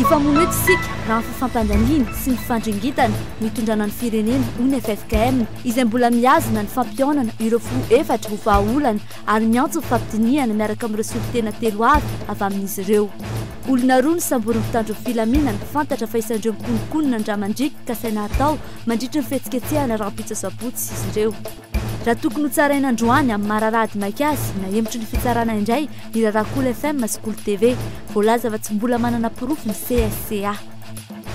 Ifamonoetsika raha ny fifampandaniana sy ny fifandringitana mitondrana ny firenena hoy ny FFKM izay mbola miazona ny fampiaonana ireo fo efatra ho vahaolana ary miantso ny fampidiniana miaraka amin'ireo solitena telo avy avy amin'izy ireo. Olona roa ny samboriny mpitandro filaminana fantatra fa isandreo mikononkonona ny ramandrika ka saina atao mandritra ny fihetsiketsehana rahampitsasapotsy izy ireo. Raha tokony ho tsaraina androany amin'ny mararady maikasy na hemotry ny fitsarana indray ny Rarakola FM sy Koly TV voalaza fa tsy mbola manana pirofo ny CSCA.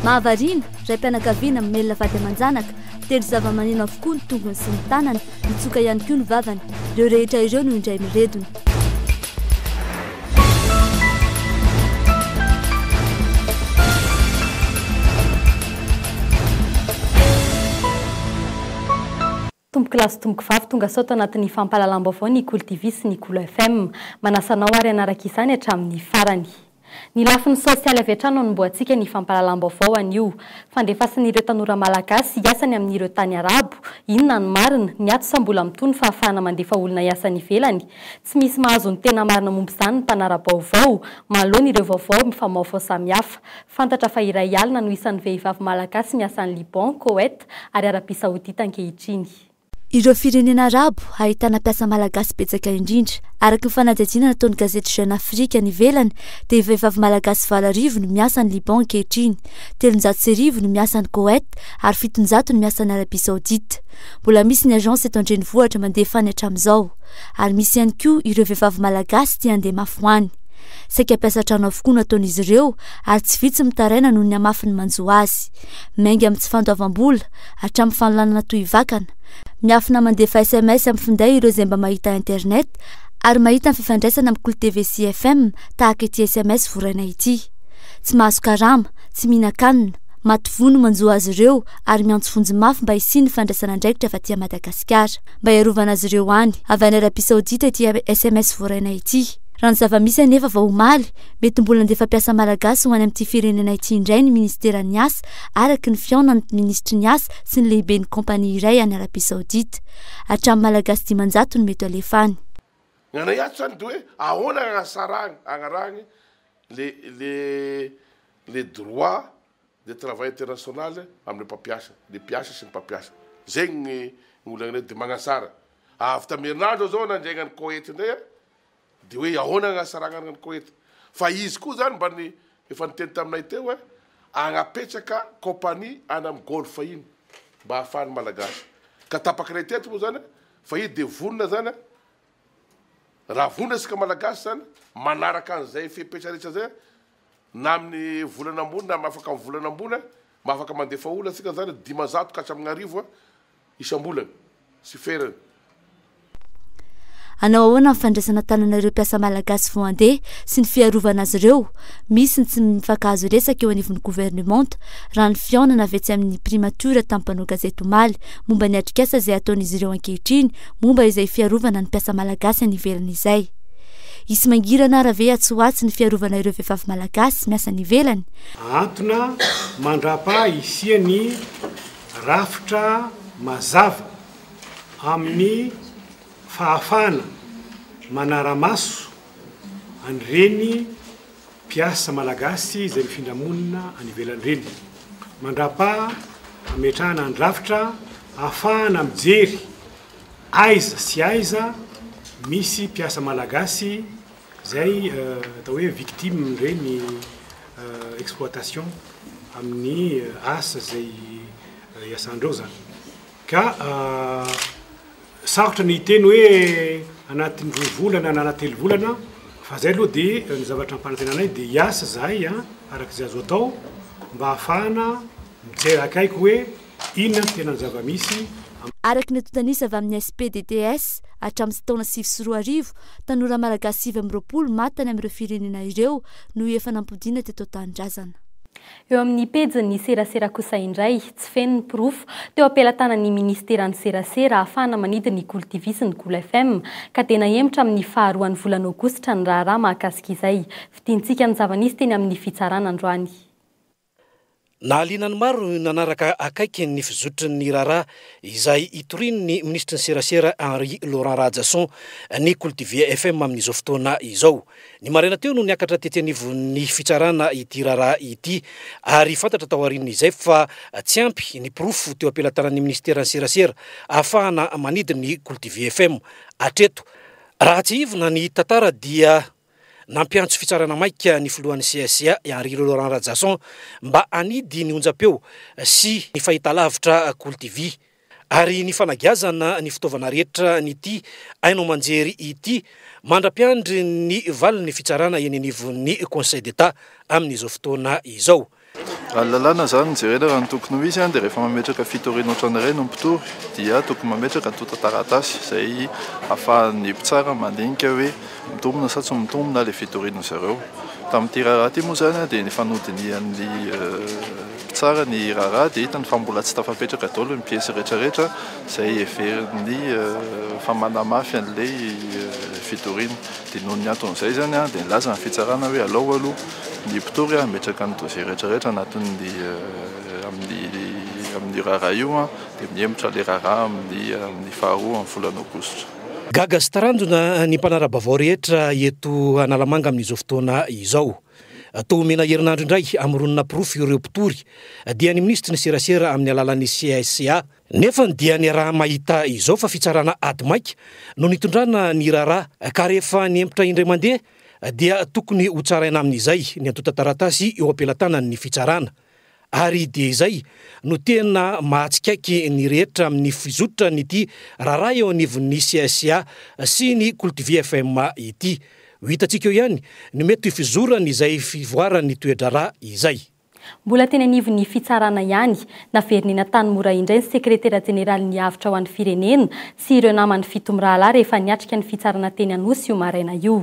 Mahavariana ray mpianakaviana mamelona vady aman-janaka telo zava-maneno avokoa ny tongony sy ny tanany mitsoka ihany koa ny vavany ireo rehetra ireo no indray miredony. Tomboky lasy tomboky vavy tonga sao tanatin'ny fampahalalam-baovao ny Koly TV sy ny Koly FM manasanao ary anaraka izany hatramin'ny farany. Ny lafiny sosialy avy hatrany no mboantsika ny fampahalalam-baovao anio. Fandefasan'ireo tanora malagasy hiasany amin'ireo tany arabo, inona ny marina, ny ato sa mbola mitony fa ahafahana mandefa olona hiasany ivelany. Tsy misy mahazo ny tena marina momba izany ny mpanara-baovao, mahalony ireo vaovao mifamaofao samihafa. Fantatra fa iray alina no isan'ny vehivavy malagasy miasa any Liban, Koweït ary Arabia Saodita ankehitriny. Ireo firenena arabo ahitana mpiasa malagasy betsaka indrindra. Araka ny fanadihadiana nataon'ny gazety Jeune Afrique any ivelany dia vehivavy malagasy 8,000 no miasa ny Liban ankehitriny, 300 no miasa ny Koweït ary 700 no miasa ny Arabia Saodita. Mbola misy ny agence eto andrenivohitra mandefa any hatramin'izao ary misy ihany koa ireo vehivavy malagasy tia handeha mafy ho any. Saika mpiasa trano avokoa nataon'izy ireo ary tsy vitsy mitaraina noho ny amafy ny manjoa azy. Mainga amin'ny tsy fandoavam-bola hatramin'ny fanolanana toy vakana. Miafina mandefa SMS amin'ny finday ireo izay mba mahita internet ary mahita ny fifandraisana amin'ny Koly TV sy FM tahaka ity SMS voraina ity. Tsy mahazo karama, tsy mihinan-kanina, maty vono manjoa azy ireo ary miantso fonjy mafy mba hisiany fandraisana andraikitra avy aty Madagasikara mba hiarovana azy ireo any avy any Arabia Saodita ity SMS voraina ity. Raha ny zava-misy anefa vao omaly, mety mbola andefa mpiasa malagasy ho any amin'ity firenena ity indray ny ministera ny asa araka ny fiaonany ministry ny asa sy ny lehiben'ny kompania iray any Arabia Saodita. Hatramin'ny malagasy 500 no mety alefany. Ngana yato zany de hoe ahoana agnasaragny agnaragny les droits de travail international amin'ny mpampiasa, le mpiasa sy ny mpampiasa. Zegny ny olana de magnasara. Avy tamerinandro zao nandraigna ny Koweït indray de hoe ahoana agnasaragna ny Koweït. Fa izy koa zany mba ny efa niteny taminay teo hoe agnapetraka kompania any amin'ny Golfe iny mba ahafahany malagasy. Ka tapak'iray teto moa zany fa io de vonona zany raha vonona sika malagasy zany manaraka an'izay fepetra rehetra zay na amin'ny volana ambony na mahafaka amin'ny volana ambony mahafaka mandefa olona sika zany 500 ka hatramin'ny 1000 isam-bolana sy ferany. Anao ahoana ny fandraisana tananareo mpiasa malagasy vao andeha sy ny fiarovana azy ireo. Misy ny tsy mifankahazo resaka eo anivon'ny gouvernemanta raha ny fiaonana avy etsy amin'ny primature tamin'ny mpanao gazety omaly momba ny atrikasa izay ataon'izy ireo ankehitriny momba izay fiarovana ny mpiasa malagasy any ivelany izay. Isy mangirana raha ve atsoatsy ny fiarovana ireo vehivavy malagasy miasa any ivelany. Antona mandrapa isiany rafitra mazava amin'ny fahafana manaramaso an'ireny mpiasa malagasy izay mifindra monina any ivelan'ireny. Mandrapa ametrahana ny rafitra ahafahana mijery aiza sy aiza misy mpiasa malagasy zay atao hoe victime ireny exploitation amin'ny asa zay iasandreo zany. Ka sarotra ny hiteny hoe anatin'ny 2 volana na anaty 3 volana fa zay aloha de ny zavatra ampanantenanay de hiasa zahay araka izay azo atao mba ahafahana mijery akaiky hoe inona tena ny zava-misy. Araka ny tontanisa avy amin'ny SPDDS hatramin'ny taona 2020 tanora malagasy 20 matany amin'ireo firenena ireo no efa nampodiana teto tanindrazana. Eo amin'ny pejiny serasera kosa indray tsy feno ny pirofo teo ampelantanan'ny ministeran'ny serasera ahafahana manidina ny Koly TV sy ny Koly FM ka tena hemotra amin'ny 2 volana aogositra ny raharaha mahakasika izay. Fidintsika ny zava-nisy teny amin'ny fitsarana androany. Nahalina ny maro nanaraka akaiky ny fizotry ny raharaha izay itoriny ny ministry ny serasera Henri Laurent Radjasson ny Cultivé FM amin'izao fotoana izao. Ny maraina teo no niakatra tety anivon'ny fitsarana ity raharaha ity ary fantatra tao aorian'izay fa tsy ampy ny pirofo teo ampelantanan'ny ministera ny serasera ahafahana manidy ny Cultivé FM atreto. Raha tsy ivona ny tantara dia nampiantso fitsarana maika ny filohan'ny CSA Henri Laurent Radjasson mba anidy ny onjam-peo sy ny fahitalavitra Cultivé ary ny fanagiazana ny fitaovana rehetra nyty ainao manjery ity mandra-piandry ny valiny fitsarana eny anivon'ny Conseil d'État amin'izao fotoana izao. Lalàna zany jerena raha ny tokony ho izy dia rehefa mametraka fitoriana ohatran'ireny no mpitory dia tokony mametraka tota taratasy izay ahafahan'ny mpitsara mandinika hoe mitombona sa tsy mitombona ilay fitoriana zareo. Tamin'ity raharaha ity moa zany dia ny fanodinian'ny mpitsara ny raharaha dia hita ny fa mbola tsy tafapetraka daholo ny piesy rehetrarehetra izay heverin'ny famanamafy an'ilay fitoriana. Dia noho ny anton'izay zany dia nilaza ny fitsarana hoe alao aloha ny mpitory ametraka ny dossier rehetrarehetra anatin'ny amin'ny raharaha io dia mihembotra ilay raharaha amin'ny faharoa amin'ny volana aogositra. Gaga sy taranjona ny mpanara-bavao rehetra eto Analamanga amin'izao fotoana izao. Tao mena herinandro indray amironina pirofo ireo mpitory dia ny ministry ny serasera amin'ny alalan'ny CSA nefa dia ny raha mahita izao fa fitsarana ady maika no nitondrana ny raharaha ka rehefa niembotra indray mandeha dia tokony ho tsaraina amin'izay ny antota taratasy eo ampelantanan'ny fitsarana ary dia izay no tena mahatsikaiky ny rehetra amin'ny fizotra nyty raharaha eo anivon'ny CSA sy ny Cultivé FM ity. Ho hitantsika eo ihany no mety fizorana izay fivoarany toe-draharaha izay. Mbola teny anivon'ny fitsarana ihany naverina tany mora indray ny sekretera jeneraly ny avitra ho an'ny firenena sy ireo namany fito mirahalahy rehefa niatrika ny fitsarana teny Anosy io maraina io.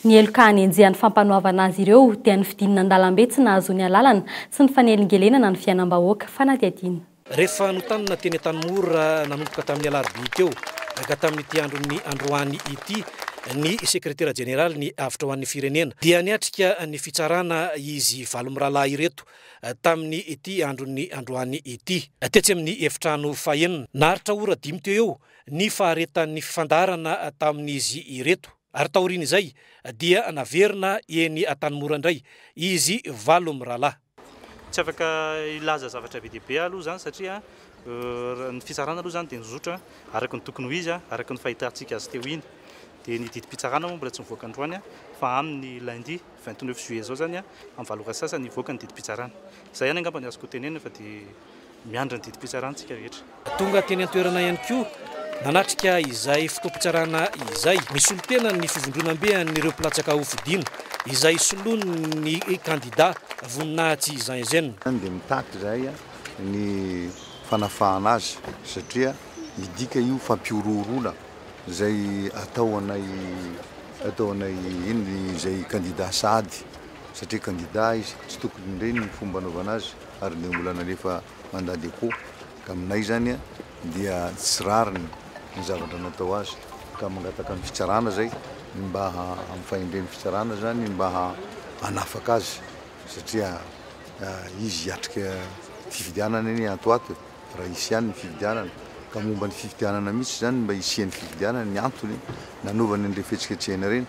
Ny elokahany enjehan'ny fampanoavana azy ireo dia ny fidinina an-dalambe tsy nahazo ny alalana sy ny fanelingelenana ny fiainam-bahoaka fanadihadiana. Rehefa notanina teny Tanimora nanomboka tamin'ny alarobia teo ka tamin'ity andron'ny androany ity ny sekretera jeneraly ny avitra ho an'ny firenena dia niatrika ny fitsarana izy valo mirahalahy ireto tamin'ny ity andron'ny androany ity tetsy amin'ny efitrano fahenina. Naharitra ora 5 teo eo ny faharetan'ny fifandarana tamin'izy ireto ary taorian'izay dia naverina eny Tanimora indray izy valo mirahalahy. Tsy afaka ilaza zavatra be dia be aloha zany satria ny fitsarana aloha zany dia nizotra araka ny tokony ho izy araka ny fahitantsika azy teo iny. Dia ny didim-pitsarana moa mbola tsy mivoaka androany fa amin'ny lundi 29 juillet zao zany amin'ny valora sasany nivoaka ny didim-pitsarana. Izay ihany angamba ny azoko tenena fa dia miandra ny didim-pitsarantsika rehetra. Tonga teny an-toerana ihany koa nanatrika izay fotoam-pitsarana izay misolo tena ny fivondronam-bean'ireo mpilatsaka hofidina izay soloany ny kandida voninahitsy Jean Eugène. Dia mitaky zahay ny fanafahana azy satria midika io fampiororona zay atao anay iny zay kandida sady satria kandida izy tsy tokony indreny ny fomba anaovana azy ary dia mbola nalefa mandady akoho ka aminay zany dia tsy rariny ny zavatra natao azy ka mangataka ny fitsarana zay mba amin'ny fahendren'ny fitsarana zany mba hanafaka azy satria izy hiatrika fifidianana eny antoato raha isy ihany ny fifidianana ka momba ny fifidianana mihitsy zany mba isian'ny fifidianana ny antony nanovany an'ireo fihetsiketsehana reny.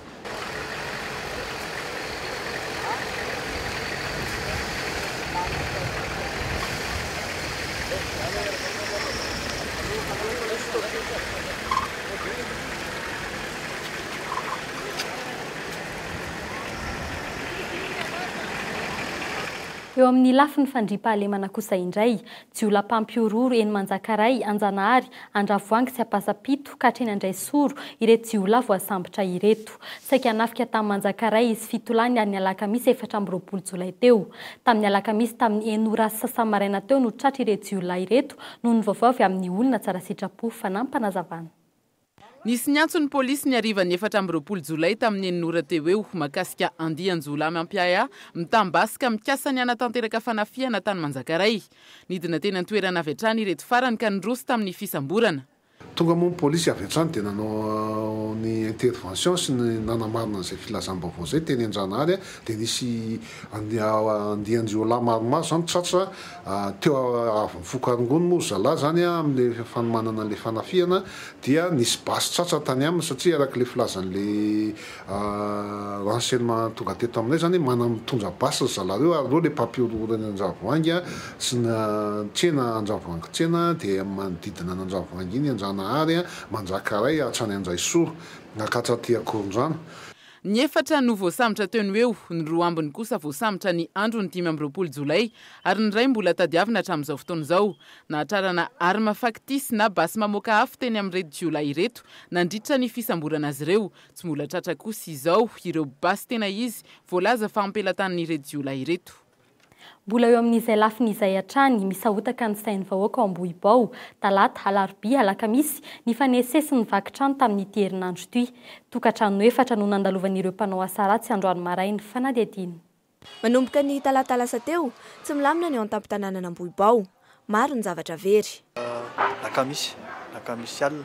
Eo amin'ny lafiny fandriam-pahalemana kosa indray, jiolampampiororo eny Manjakaray, Anjanahary, Andravoahangy sy Ampasapito ka hatreny Andraisoro ireto jiola voasambotra ireto. Saika hanafika tamin'ny Manjakaray izy fitolany ny alakamisy 4 jolay teo. Tamin'ny alakamisy tamin'ny 9:30 maraina teo no tratra ireto jiola ireto noho ny vaovao avy amin'ny olona tsara sitrapo fanampanazavana. Nisy niantson'ny polisy ny arivan'ny 4 jolay tamin'ny 9 teo eo makasika andian-jola mampiaya mitambasika mikasa ny anatanteraka fanafiana tany Manjakaray. Nidina teny an-toerana avy hatrany ireto farany ka nirosy tamin'ny fisamborana. tonga moa polisy avy an-trano dia nanao ny intervention sy ny nanamarina an'izay filazam-baovao zay teny Anjanahary dia nisy andian-jiolahy maromaro zany tratra teo avy mifokarongony moa zalahy zany amin'le fanomanana le fanafiana dia nisy basy tratra tany aminy satria arak'le filazan'le renseignement tonga teto aminay zany mana mitondra basy zalahy reo ary reo le mpampiororany Andravoahangy sy na tsena Andravoahangy tsena dia manodidina an'Andravoahangy iny Anjanahary manjakaray hatrany Anjaisoro nakatra ty Akorondrano. Ny efatra no voasambotra teo ny eo, ny roa ambiny kosa voasambotra ny andro ny 5 Jolay ary ny ray mbola tadiavina hatramin'izao fotoana izao. Nahatrarana arma faktisy na basy mamoaka afo teny amin'ny reto Jolay ireto nandritra ny fisamborana azy ireo. Tsy mbola tratra kosa izao ireo basy tena izy voalaza fa ampelatan'ny reto Jolay ireto. Mbola eo amin'izay lafin'izay hatrany misahotaka ny sain'ny vahoaka ao Ambohibao talata, alarobia, alakamisy ny fanesesy ny vakitrano tamin'ity herinandro ity. Tokantrano efatra no nandalovan'ireo mpanao asa ratsy androany maraina fanadihadiana. Manomboka ny talata lasa teo, tsy milamina ny ao an-tampon-tanàna Ambohibao. Maro ny zavatra very. Lakamisy alina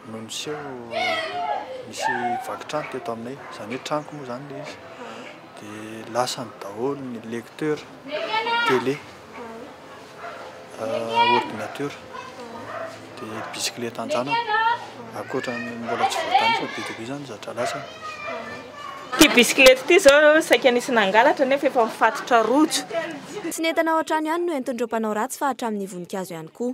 no miseho misy vakitrano teto aminay, zany hoe tranoko moa zany le izy. Dia lasany daholo ny lecteur, télé, ordinateur, dia bisikileta anjanany. Akoatra mbola tsy voatany fa be dia be zany zatra lasany. Ty bisikileta ty zao saika nisy nangalatra nefa efa mifatotra rojo. Tsy nentanao hatrany ihany no entin'ireo mpanao ratsy fa hatramin'ny voninkazo ihany koa.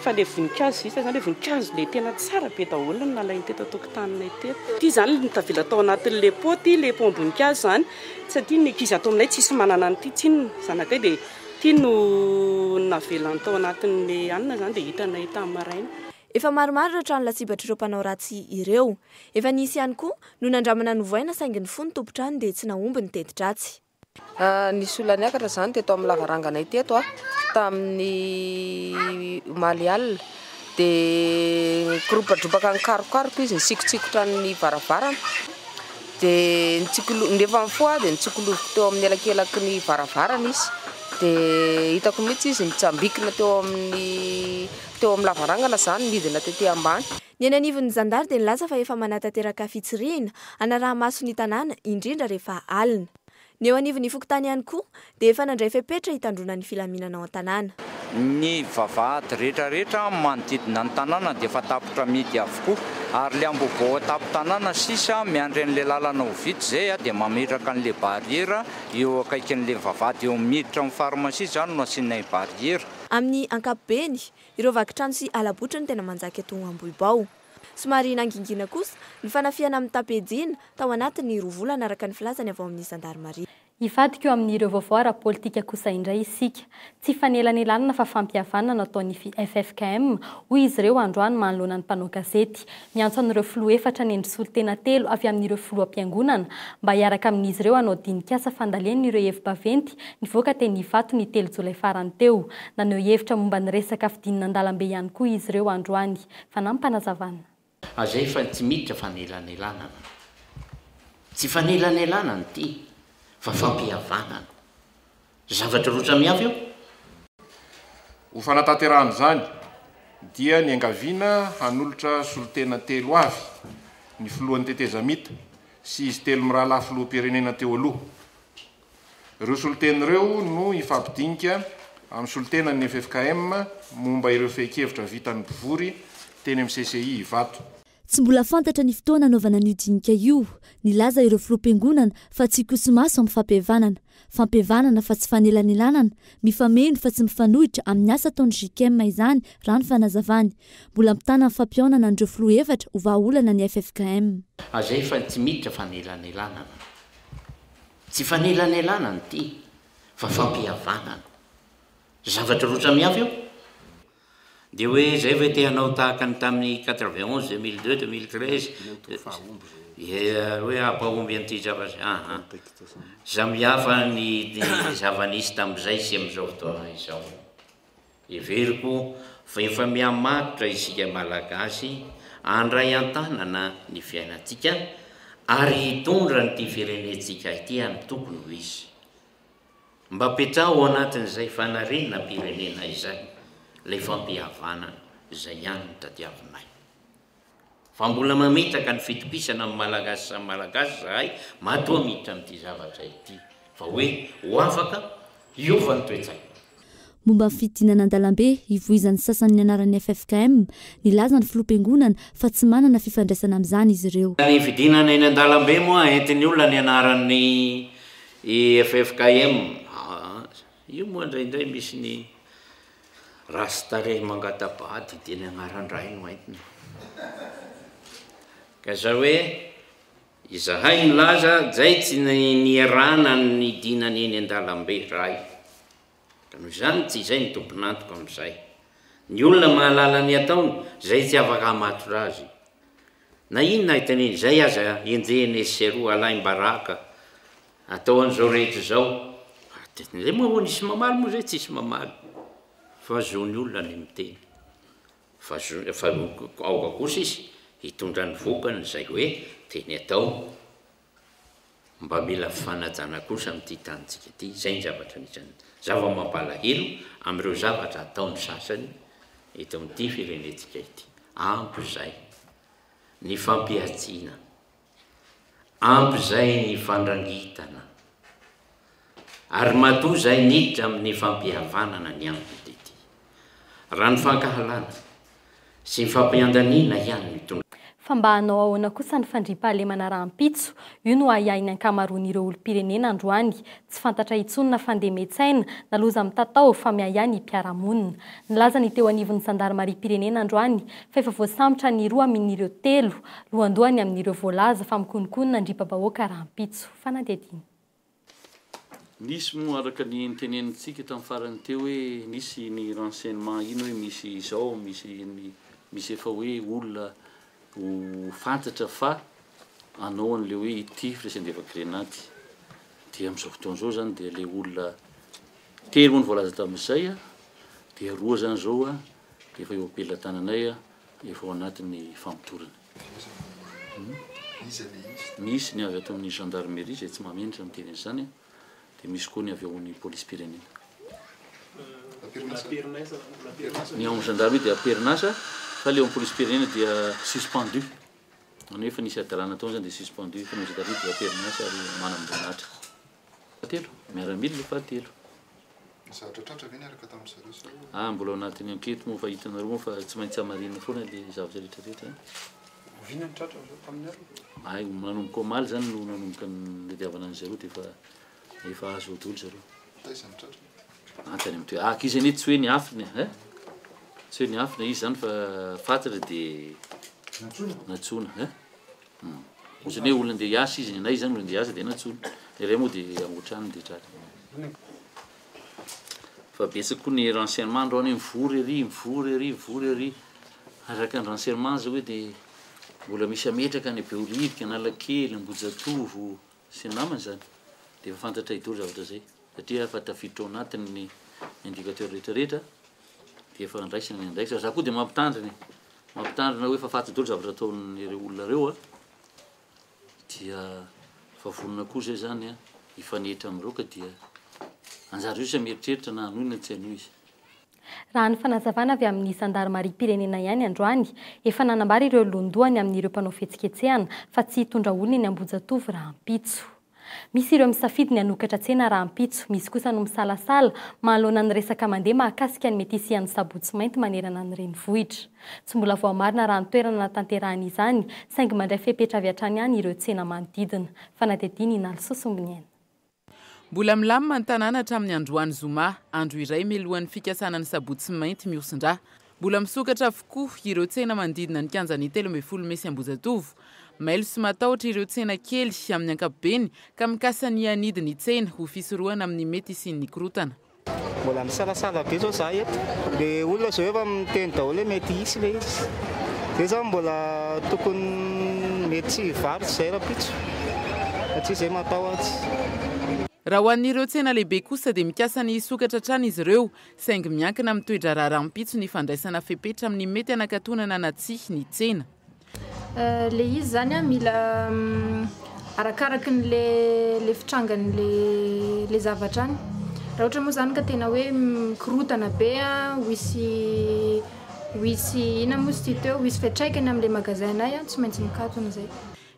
Fa le voninkazo isa zany le voninkazo le tena tsara be daholo ny nalainy teto tokotaninay teto. Ty zany ny tavela tao anatin'le poty le pom-boninkazo zany satria ny ankizy ato aminay tsisy manana an'ity tsinona zanakay dia ty no navelany tao anatin'le anina zany dia hitanay tamin'ny maraina. Efa maromaro ireo trano latsibatra ireo mpanao ratsy ireo. Efa nisy ihany koa no nandramana novoaina saingy ny fony tompotrano dia tsy nahomby ny teti-dratsy. Nisy olona niakatra zany teto amin'ny lavaranganay teto tamin'ny maly alina dia kiropadropaka ny karokaroko izy nitsikotsikotra ny varavarana dia ndefa mifoa dia nitsikoloviko teo amin'ny elakelaky ny varavarana izy dia hitako mihitsy izy nitsambikina teo amin'ny lavarangana zany midina tety ambany. Ny eny anivon'ny zandary dia nilaza fa efa manatanteraka fitsirihana anaraha-mason'ny tanàna indrindra rehefa alina. Ny eo anivon'ny fokotany ihany koa dia efa nandray fepetra hitandrona ny filaminana ao an-tanàna. Ny vavahady rehetrarehetra manodidina ny tanàna dia efa tapotra midy avokoa ary le Ambohibao tapo-tanàna sisa miandry an'le lalana ovity zay dia mametraka an'le barrière eo akaikin'le vavahady eo miditra amin'ny farmasia zany no asianay barrière. Amin'ny ankapobeny ireo vakitrano sy alabotra ny tena manjaka eto Ambohibao. Somary nangingina kosa ny fanafiana amin'ny tapejina tao anatin'ny 2 volana araka ny filazany avy ao amin'ny Gendarmerie. Hivadika eo amin'ireo vaovao ara-politika kosa indray isika. Tsy fanelanelanana fa fampihavanana nataon'ny FFKM hoy izy ireo androany manoloana ny mpanao gazety. Miantso an'ireo filoha efatra ny endrisolo-tena 3 avy amin'ireo filoha am-piangonana mba hiaraka amin'izy ireo hanao dinikasa fandalian'ireo hevi-baventy nivoaka teny Ivato ny 3 Jolay farany teo. Naneho hevitra momba ny resaka fidinina an-dalambe ihany koa izy ireo androany. Fanampanazavana. Azay fa tsy miditra fanelanelanana. Tsy fanelanelanana ty fa fampihavanana. Zavatra rotra miavy eo. Ho fanatanterahana zany dia ny angaviana hanolotra solotena 3 avy ny filohan'ny tetezamita sy izy 3 mirahalahy filoham-pirenena teo aloha. Ireo solotena ireo no ifampidinika amin'ny solotenan'ny FFKM momba ireo fehi-kevitra vitan'ny mpivory teny amin'ny CCI Ivato. Tsy mbola fantatra ny fotoana anaovana an'io dinika io, nilaza ireo filoham-piangonana fa tsy kosomaso amin'ny fampihavanana fa tsy fanelanelanana, mifameno fa tsy mifanohitra amin'ny asa ataon'ny JKM izany raha ny fanazavany. Mbola mitana amin'ny fampihaonana andreo filoha efatra ho vahaolana ny FFKM. Azay fa tsy miditra fanelanelanana. Tsy fanelanelanana ty fa fampihavanana. Zavatra rotra miavy eo. Dia hoe zay ve te hanao tahaka ny tamin'ny 91, 2002, 2013 hoe ampahomby an'ity zavatra. Samihafa ny zava-nisy tamin'izay sy amin'izao fotoana izao. Everiko fa efa mihamatotra isika malagasy handray an-tanana ny fiainantsika ary hitondra nyity firenentsika ity amin'ny tokony ho izy. Mba petraha ao anatin'izay fanarenana pirenena izay. Le fampihavanana izay ihany no tadiavinay. fa mbola mametraka ny fitopisana amin'ny malagasy samy malagasy zahay matoa miditra amin'ity zavatra ity fa hoe ho afaka iova ny toetsaina. Momba ny fidinana an-dalambe ivoizan'ny sasan'ny anaran'ny FFKM nilaza ny filoam-piangonana fa tsy manana fifandraisana amin'izany izy ireo. Ny fidinana eny an-dalambe moa entiny olona ny anaran'ny FFKM io moa indraindray misy ny rastare mangatapahady dia ny anaran-dray no entiny ka za hoe izahay nilaza zay tsy nierana ny dinany eny an-dalambe ray ka noho izany tsy izay ny tomponantoko amin'izay ny olona mahalala ny ataony zay tsy afaka hamatora azy na inona hitaneny zay aza enjehny seroa alaim-baraka atao an'izao rehetra zao zay moa nisy mamaly moa zay tsisy mamaly fa zony olona ny miteny fa aoka kosa izy hitondra ny vokany zay hoe teny atao mba mila fanajana kosa amin'ity tanitsika ity zay ny zavatra nisany zava-mampalahelo amin'ireo zavatra ataony sasany eto amin'ity firenetsika ity ampy zay ny fampiatsiana ampy zay ny fandrangitana ary matoa zay niditra amin'ny fampihavanana ny aminy ity raha ny fankahalana sy ny fampiandaniana ihany mitondra. Fa mba hanao ahoana kosa ny fandriam-pahalemana rahampitso io no ahiahiny ankamaroan'ireo olom-pirenena androany tsy fantatra intsony na fandeha metsaina na loza mitatao fa miahihany mpiaramonina. Nilaza ny teo anivon'ny zandarmaria-pirenena androany fa efa voasambotra ny roa amin'ireo telo lohandohany amin'ireo voalaza fa mikononkonina ndripa-bahoaka rahampitso fanadediny. Nisy moa araka ny nitenenitsika tamin'ny farany teo hoe nisy ny renseignement ino hoe misy izao misy efa hoe olona ho fantatra fa anao an'le hoe ity firesendevan-grenady dia amin'izao fotoan'izao zany dia le olona telo moa ny voalaza tamin'izay dia roa zany zao dia efa eo apela tananay efa ao anatin'ny fampitorana. Misy ny avy ato amin'ny gendarmerie zay tsy mamendra miteny zany misy koa ny avy ao ny polisy pirenena ny ao gendarmerie dia aperinasa fa le ao polisy pirenena dia suspendu any efa nisy adalana tao zany dia suspendu fa ny gendarmerie dia aperinasa ary manam-boninahitra fahatelo miaramila le fahatelo mbola ao anatin'ny enquête moa fa hitanareo moa fa tsy maintsy hamarina foana le zavatra rehetrarehetra ay nanomboka omaly zany no nanomboka ny lediavana any zareo dia efa azo odolo zareo antany amty izy ane tsy hoe ny afina tsy hoe ny afina izy zany fa fantatra dia natsona ohatrany hoe olona ndeha hiasa izy nay zany olona ndeha hiasa dia natsona iray moa dia angotrany dia tratra fa betsaka koa ny renseignement androany mivory ery araka ny renseignement zao hoe dia mbola misy ametraka ny beolivika analakely ambojatovo sy namany zany dia efa fantatra idolo zavatra zay satria efa tafiditra ao anatiny ny indicateur rehetrarehetra dia efa andraisana ny andraikitra za koa dia mampitandrina hoe efa fantatra idolo zavatra ataon'ireo olona reo dia fa vonona koa zay zany hifanetra amin'ireo ka dia anjara io sy mieritreritra na hanohy na tsy hanohy izy. Raha ny fanazavana avy amin'ny zandarmaria-pirenena ihany androany efa nanambara ireo londohany amin'ireo mpanao fihetsiketsehana fa tsy hitondra olona ny ambojatovo rahampitso. Misy ireo misafidy ny hanokatra tsena rahampitso, misy kosa no misalasala mahalona ny resaka mandeha mahakasika ny mety isian'ny sabotsy mainty manerana ny renivohitra. Tsy mbola voamarina raha ny toerana natanterahana izany saingy mandray fepetra avy hatrany ihany ireo tsena manodidina. Fanadediny Nalsosombiniaina. Mbola milamina ny tanàna hatramin'ny androany zoma, andro iray mialohan'ny fikasana ny sabotsy mainty miosin-drà. Mbola misokatra avokoa ireo tsena manodidina ny kianjany 13 Mesy Ambozatovo. Mailo sy matahotra ireo tsena kely amin'ny ankapobeny ka mikasa ny anidiny tsena ho fisorohana amin'ny mety isian'ny korotana. Mbola misalasala be zao zahay eto. Dia olona zao efa miteny daholo hoe mety hisy le izy. Dia zao mbola tokony mety tsy hivarotra izay rahampitso. Satria izay matahotra. Raha ho an'ireo tsena lehibe kosa dia mikasa ny hisokatra hatrany izy ireo saingy miankina amin'ny toetra rahampitso ny fandraisana fepetra amin'ny mety anakatonana na tsihy ny tsena. Le izy zany mila arakaraky le fitrangany le zavatra any. Raha ohatra moa zany ka tena hoe mikorotana be ho isy hoisy ina mosy ty teo hoisy fiatraikany amin'le magasinay tsy maintsy mikatona zay.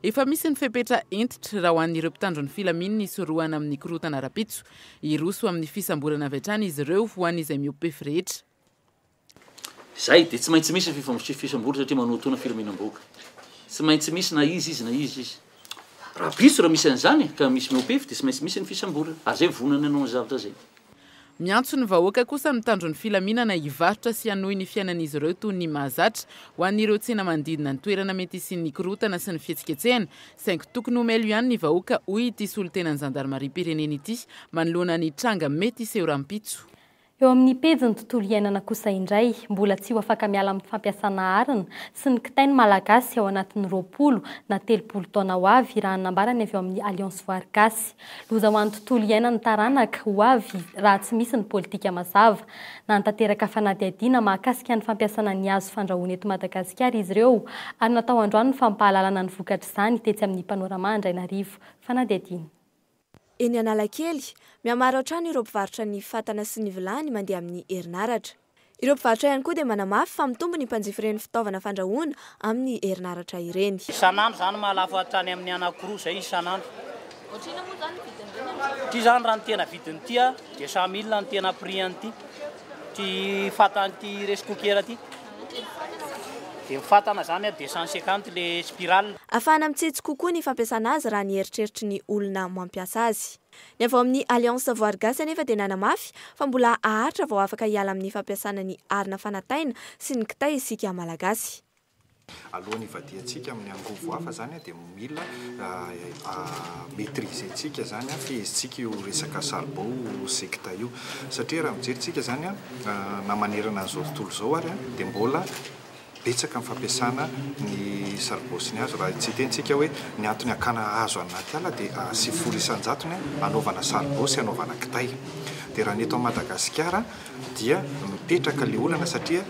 Efa misy ny fepetra entitra raha ho an'ireo mpitandron'ny filaminana isorohana amin'ny korotana rapitso iroso amin'ny fisamborana avy hatrany izy ireo ho an'izay miopefy rehetra. Zay dia tsy maintsy misy fisambory satria manotona filaminam-boaka. Tsy maintsy misy na izy na izy. Rapitso raha misy an'izany ka misy miopefy dia tsy maintsy misy ny fisamborana. Ary zay vonana anao ny zavatra zay. Miantso ny vahoaka kosa ny mitandron'ny filaminana hivarotra sy hanohy ny fiainan'izy ireo toy ny mahazatra ho an'ireo tsena manodidina ny toerana mety isian'ny korotana sy ny fihetsiketsehana saingy tokony homelo ihany ny vahoaka hoy ity solon-tenan'ny zandarmaria pirenena ity manoloana ny tranga mety iseho rampitso. Eo amin'ny pejy ny tontolo iainana kosa indray, mbola tsy ho afaka miala amin'ny fampiasana arina sy ny kitainy malagasy ao anatin'ny 20 na 30 taona ho avy raha nambarany avy ao amin'ny Alliance Voary Gasy. Loza ho an'ny tontolo iainan'ny taranaka ho avy raha tsy misy ny politika mazava. Nantanteraka fanadihadiana mahakasika ny fampiasana ny hazo fandrahoana eto Madagasikara izy ireo ary natao androany ny fampahalalana ny vokatra izany tetsy amin'ny panorama Andrainarivo. Fanadihadiana. Eny Analakely, mihamaro hatrany ireo mpivarotra ny fatana sy ny vilany mandeha amin'ny herinaratra. Ireo mpivarotra ihany koa dia manamafy fa mitombo ny mpanjifa ireny fitaovana fandrahoana amin'ny herinaratra ireny. Isanandro zany mahalafo hatrany amin'ny anankiroa zay isanandro. Ty zany raha ny tena vidiny ty dia 100 000 ny tena prix an'ity. Ty fatan'ity rice cooker ty. Dia fatana zany dia 150 le spirale. Afahana mitsitsy kokoa ny fampiasana azy raha ny eritreritry ny olona mampiasa azy. Ny avy ao amin'ny Alliance Voary Gasy anefa dia nanamafy fa mbola ahatra vao afaka hiala amin'ny fampiasana ny arina fanataina sy ny kitay isika malagasy. Alohan'ny ivadiantsika amin'ny angovo hafa zany dia mila maîtrisentsika zany fehezitsika io resaka saribao sy kitay io satria raha mijeritsika zany na manerana an'izao tontolo izao ary dia mbola betsaka amin'ny fampiasana ny saribao sy ny hazo raha tsy tentsika hoe ny antony akana hazo anaty ala dia 9 isan-jatony anaovana saribao sy anaovana kitay. Dia raha ny eto Madagasikara dia mipetraka le olana satria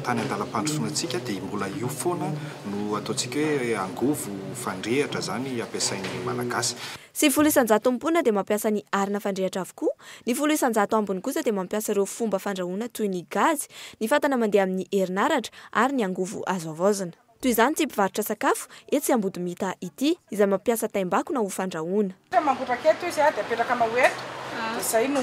tany andalam-pandrosoantsika dia mbola io foana no ataontsika hoe angovo fandrehatra zany ampiasain'ny malagasy. 9 isan-jato mpona dia mampiasa ny arina fandrehatra avokoa, ny 10 isan-jato ambiny kosa dia mampiasa ireo fomba fandrahoana toy ny gazy, ny fatana mandeha amin'ny herinaratra ary ny angovo azo avaozana. Toy izany tsy mpivarotra sakafo etsy Ambodimita ity izay mampiasa taimbako na ho fandrahoana. Mangotraketo izy dia apetraka anao eto. Zay no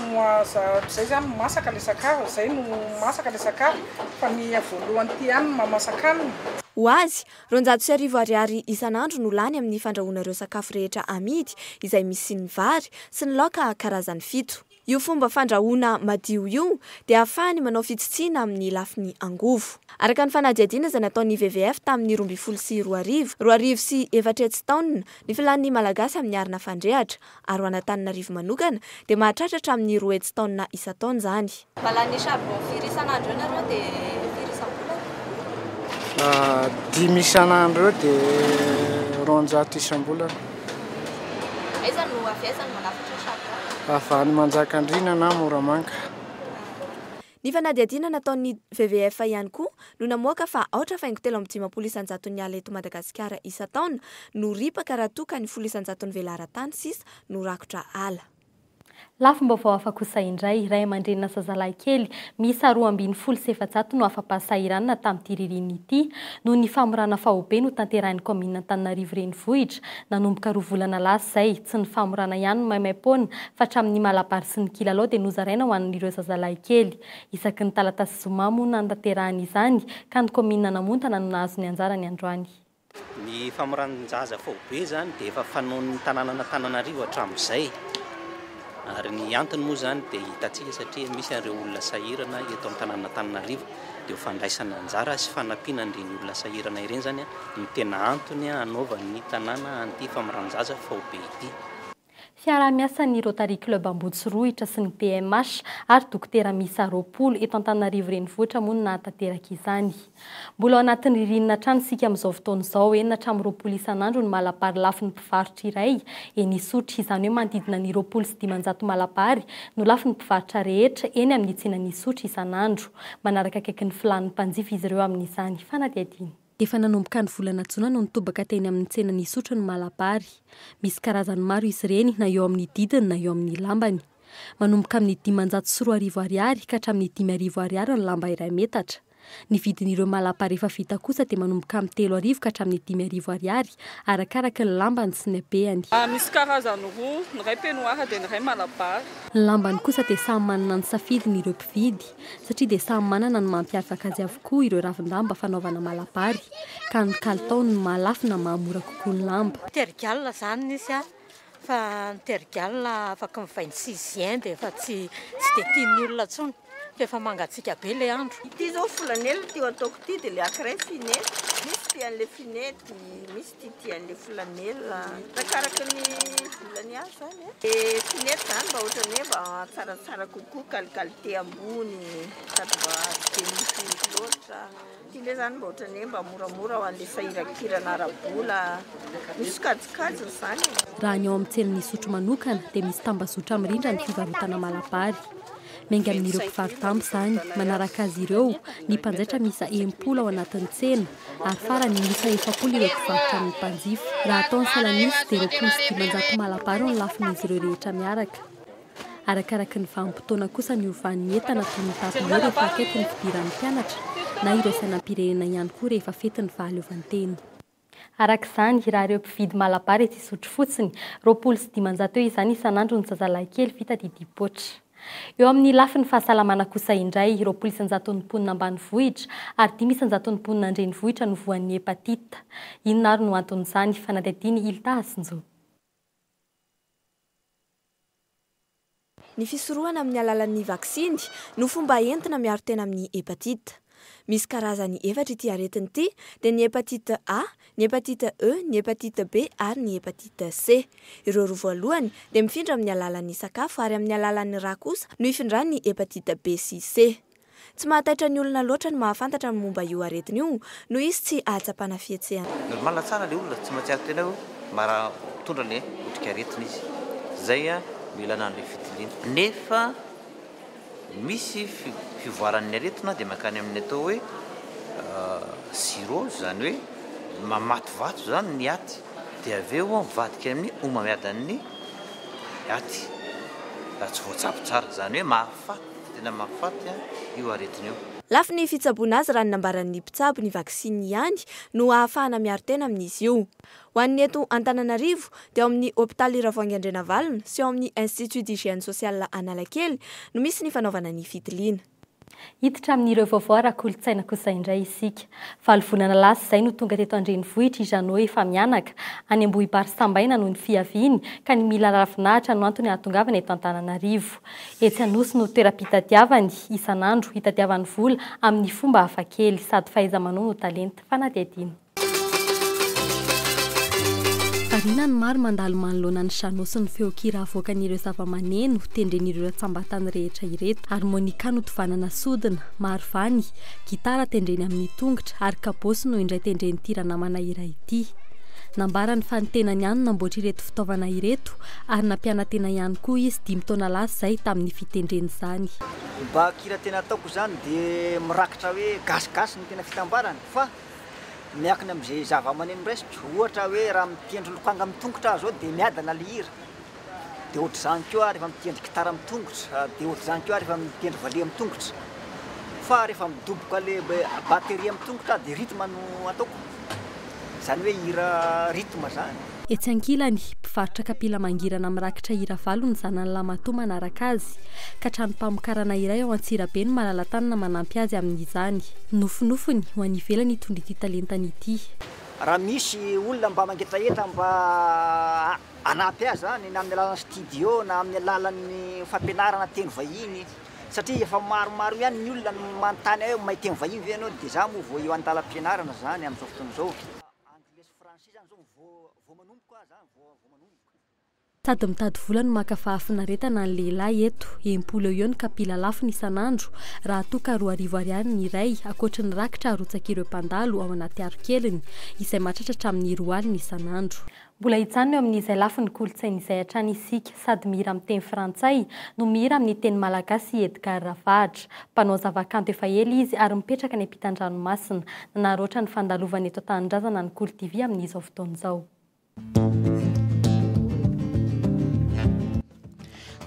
zay zany masaka le sakafo, zay no masaka le sakafo fa ny voalohany ty ihany mamasaka aminy. Ho azy, 250 ariary isanandro no lany amin'ny fandrahoana ireo sakafo rehetra amidy izay misy ny vary sy ny laoka karazany 7. Io fomba fandrahoana madio io dia ahafahany manao fitsitsiana amin'ny lafiny angovo. Araka ny fanadihadiana izay nataon'ny WWF tamin'ny 2022 sy 4 taonina ny filan'ny malagasy amin'ny arina fandrehatra ary ho an'Antananarivo manokana dia mahatratra hatramin'ny 2 taonina isan-taona zany. Valany charbon firy isanandro ianareo dia firy isam-bolana? 10 isanandro dia 200 isam-bolana. Aiza no afiaisany manafatra charbon? Ahafahany manjaka andrina na moramanga. Ny fanadihadiana nataon'ny WWF ihany koa no namoaka fa 4.3 isan-jaton'ny ala eto Madagasikara isan-taona no ripaka raha toa ka ny 10 isan-jaton'ny velaran-tany sisa no rakotra ala. Lafim-baovao hafa kosa indray, Ray aman-drenina zazalahy kely miisa 2.700 no afa-pahasahiranana tamin'ity ririny ity no ny famorana fahobe no tanterahiny komina Antananarivo renivohitra nanomboka 2 volana lasa zay. Tsy ny famorana ihany no maimaimpona fa hatramin'ny malabary sy ny kilalao dia nozaraina ho an'ireo zazalahy kely. Isaky ny talata sy zoma moa no natanterahany izany ka ny komina namontana no nahazo ny anjarany androany. Ny famoranan-jaza fahobe zany dia efa fanaon'ny tanàna Antananarivo hatramin'izay. Ary ny antony moa zany dia hitantsika satria misy ireo olona sahirana eto amin'ny tanàna Antananarivo dia ho fandraisana anjara sy fanampiana ireny olona sahirana ireny zany no tena antony anaovan'ny tanàna an'ity famoranan-jaza fahobe ity. Fiara-miasa ny Rotary Club Amboditsirohitra sy ny PMH ary dokotera miisa 20 eto Antananarivo renivohitra moa no nahatanteraka izany. Mbola ao anatin'ny ririnina trano sika amin'izao fotoana izao enina hatramin'ny 20 isanandro ny malabary lafin'ny mpivarotra iray eny Isotry, izany hoe manodidina ny 200 malabary no lafin'ny mpivarotra rehetra eny amin'ny tsenan'ny Isotry isanandro. Manaraka akaiky ny filan'ny mpanjifa izy ireo amin'izany. Fanadihadiana. Efa nanomboka ny volana Jona no nitobaka teny amin'ny tsenan'ny Isotry ny malabary. Misy karazany maro izy ireny na eo amin'ny didiny na eo amin'ny lambany. Manomboka amin'ny 540 ariary ka hatramin'ny 5,000 ariary ny lamba iray metatra. Ny vidin'ireo malapa rehefa vita kosa dia manomboka amin'ny 3 arivo ka hatramin'ny 5 arivo ariary arakaraka ny lambany sy ny habeany. Misy karazany roa, ny ray peignoir dia ny ray malabary. Ny lambany kosa dia samy manana ny safidiny ireo mpividy satria dia samy manana ny mampiavaka azy avokoa ireo ravin-damba fanaovana malabary ka ny kalitao ny malafina mahamora kokoa ny lamba. Tergal zany izy fa ny tergal afaka mivainy 6 dia fa tsy dia tian'ny olona tsony. Efa mangatsika be le andro. Ity zao folanely ty ataoko ty dia le ankiray finety. Misy tian'le finety, misy tian'le folanely. Arakaraka ny volany azy zany. Finety zany mba ohatrany hoe mba tsaratsara kokoa qualité ambony sady mba tsy dia misy loatra. Ty le zany mba ohatrany hoe mba moramora ho an'le sahirakirana ara-bola. Misy kajikajiny zany. Raha ny ao amin'ny tsenin'ny sotro manokana dia misy tambazotra mirindra ny fivarotana malabary. Menga amin'ireo mpivarotambo zany, manaraka azy ireo, ny mpanjaitra misa 10 ao anatin'ny tsena, ary farany misa 7 ireo mpivarotra amin'ny mpanjifa. Raha ataon'ny salanisy dia 900 malabary ny lafin'izy ireo rehetra miaraka. Arakaraka ny vanim-potoana kosa ny ovan'ny entana toy ny tapony rehefa akaiky ny fidiran'ny mpianatra, na ireo sainam-pirenena ihany koa rehefa fety ny fahaleovantena. Arak'izany, raha ireo mpividy malabary etsy isotro fotsiny, 200 eo izany isan'andro ny zazalahy kely vita didipotra. Eo amin'ny lafiny fahasalamana kosa indray, 200 mponina ambanivohitra ary 500 mponina andrenivohitra no voan'ny hepatita. Inona ary no anton'izany? Fanadihadiany Ilta Asinjo. Ny fisorohana amin'ny alalan'ny vaksiny no fomba entina miaro tena amin'ny hepatita. Misy karazany 4 ity aretiny ity dia ny hepatite A, ny hepatite E, ny hepatite B ary ny hepatite C. Ireo roa voalohany dia mifindra amin'ny alalan'ny sakafo ary amin'ny alalan'ny rà kosa no ifindran'ny hepatite B sy C. Tsy mahataitra ny olona loatra ny mahafantatra ny momba io aretiny io no izy tsy ahatsapana fihetsehana. Normal tsara le olona tsy mahatsiaro tena io mara mitondra le otrika aretiny izy. Zay mila an'le fitiliana. Nefa misy fivoaran'ny aretina dia makany amin'ny atao hoe cirrhose zany hoe mamatovato zany ny aty dia avy eo mivadika amin'ny omamiadan'ny aty. Raha tsy voatsabo tsara zany hoe mahafaty tena mahafaty io aretiny io. Lafy ny fitsaboana azy raha ny nambaran'ny mpitsabo ny vaksiny ihany no ahafahana miaro tena amin'izy io. Ho an'ny eto Antananarivo dia ao amin'ny hôpitaly Iravoangy Andrenavalona sy ao amin'ny Institut d'hygiène sociale Analakely no misy ny fanaovana ny fitiliana. Hiditra amin'ireo vaovao ara-kolotsaina kosa indray isika. Valivonana lasa izay no tonga teto andrenivohitra Ijanao efa mianaka any Ambohibary Sambaina noho ny fiaviany ka ny mila ravinahitra no antony ahatongavana eto Antananarivo. Etsy Anosy no toeram-pitadiavany isan'andro hitadiavany vola amin'ny fomba hafakely sady fahaiza-manao no talenta. Fanadihadiana. Farina ny maro mandalo manoloana ny Sanosy ny feokira avoakan'ireo zava-maneno tendren'ireo ratsambatany rehetra ireto. Harmonika no tovanana sodina, marvany, gitara tendreny amin'ny tongotra ary kabosy no indray tendreny tira namana iray ity. Nambarany fa ny tenany ihany namboatra ireto fitaovana ireto ary nampiana-tena ihany koa izy 5 taona lasa izay tamin'ny fitendreny izany. Mba kira tena ataoko zany dia mirakitra hoe gasigasy ny tena fitambarany fa miakina amin'izay zava-maneno raisiko ohatra hoe raha mitendry lokanga mitongotra zao dia miadana le hira dia ohatra zany koa rehefa mitendry gitara mitongotra dia ohatra zany koa rehefa mitendry valiha mitongotra fa rehefa midoboka le bateria mitongotra dia rythme no ataoko zany hoe hira rythme zany. Etsy ankilany mpivarotra kapila mangirana mirakitra hira valo ny zanany Lamatoa manaraka azy ka trano-pamokarana iray ao Antsirabe no malala-tanana manampy azy amin'izany. Nofinofiny ho any ivelany itondry ity talentany ity. Raha misy olona mba mangetrahetra mba anampy azy zany na amin'ny alalan'ny studio na amin'ny alalan'ny fampianarana teny vahiny satria efa maromaro ihany ny olona manontany hoe mahay teny vahiny ve ianao dia za moa vao eo an-dalam-pianarana zany amin'izao fotoana izao. Sady mitady vola no maka fahafinaretana ny lehilahy eto 10 eo ny kapila lafiny isan'andro raha toa ka 2 ariary ny iray akoatra ny rakitra arotsaka ireo mpandalo ao anaty arokeliny izay mahatratra amin'ny 2 alina isan'andro. Mbola hitsanona eo amin'izay lafiny kolotsaina izay hatrany isika sady mihira amin'ny teny frantsay no mihira amin'ny teny malagasy Edgar Ravahatra. Mpanao zavakanto efa ela izy ary mipetraka ny ampitan-dranomasina naroatra ny fandalovana eto an-tanindrazana ny Kolo TV amin'izao fotoana izao.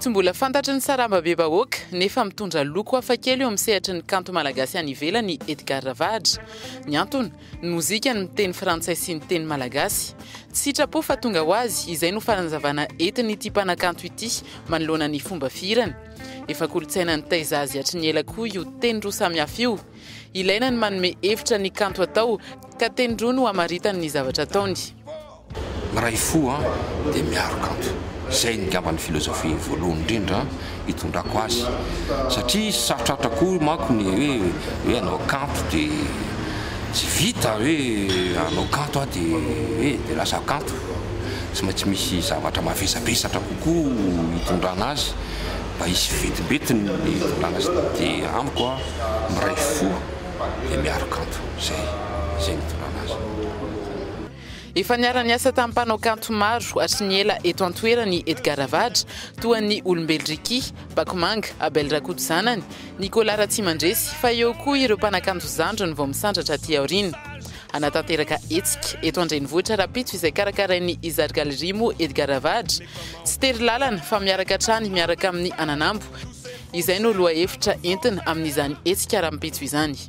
tsy mbola fantatry ny sarambabe bahoaka nefa mitondra loko hafakely eo amin'ny sehatry ny kanto malagasy any ivelany Edgar Ravadra. Ny antony ny mozika ny teny frantsay sy ny teny malagasy. Tsy sitrapo fa tonga ho azy izay no fanazavana entiny ity mpanakanto ity manoloana ny fomba firany. Efa kolontsaina ny taizazy hatry ny ela koa io teny roa samihafa io. Ilaina ny manome hevitra ny kanto atao ka teny roa no hamaritany ny zavatra ataony. Miray fo dia miaro kanto. Zay ny gamban'ny filozofia voalohany indrindra hitondrako azy satria sarotratra koa manko ny hoe anao kanto dia tsy vita hoe anao kanto dia lasa kanto. Tsy maintsy misy zavatra mavesabesatra kokoa hitondrana azy mba hisy vetibetiny hitondrana azy dia amiko miray fo dia miaro kanto. Zay hitondrana azy. Efa niara-niasa tamin'ny mpanao kanto maro hatry ny ela eto an-toerany Edgar Ravadra toa ny Olombelodriky, Bakomanga, Abel Rakoto zanany, Nicolas Ratsimandresy fa eo koa ireo mpanakanto zandrony vao misandratra aty aoriana. Anatanteraka hetsika eto an-drenivohitra rapitso izay karakarain'ny Izary Galirimo Edgar Ravadra. Tsy tery lalana fa miaraka hatrany miaraka amin'ny ananambo. Izay no loha-hevitra entina amin'izany hetsika rampitso izany.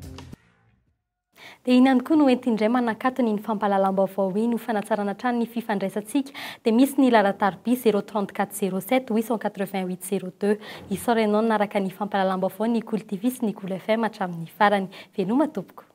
Dia inany koa no entindray manakatony ny fampahalalam-baovao iny ho fanatsarana trano ny fifandraisantsika dia misy ny laratarby 034 07 888 02 isaoranao naraka ny fampahalalam-baovao ny Cool TV sy ny Cool FM hatramin'ny farany. Veloma tompoko.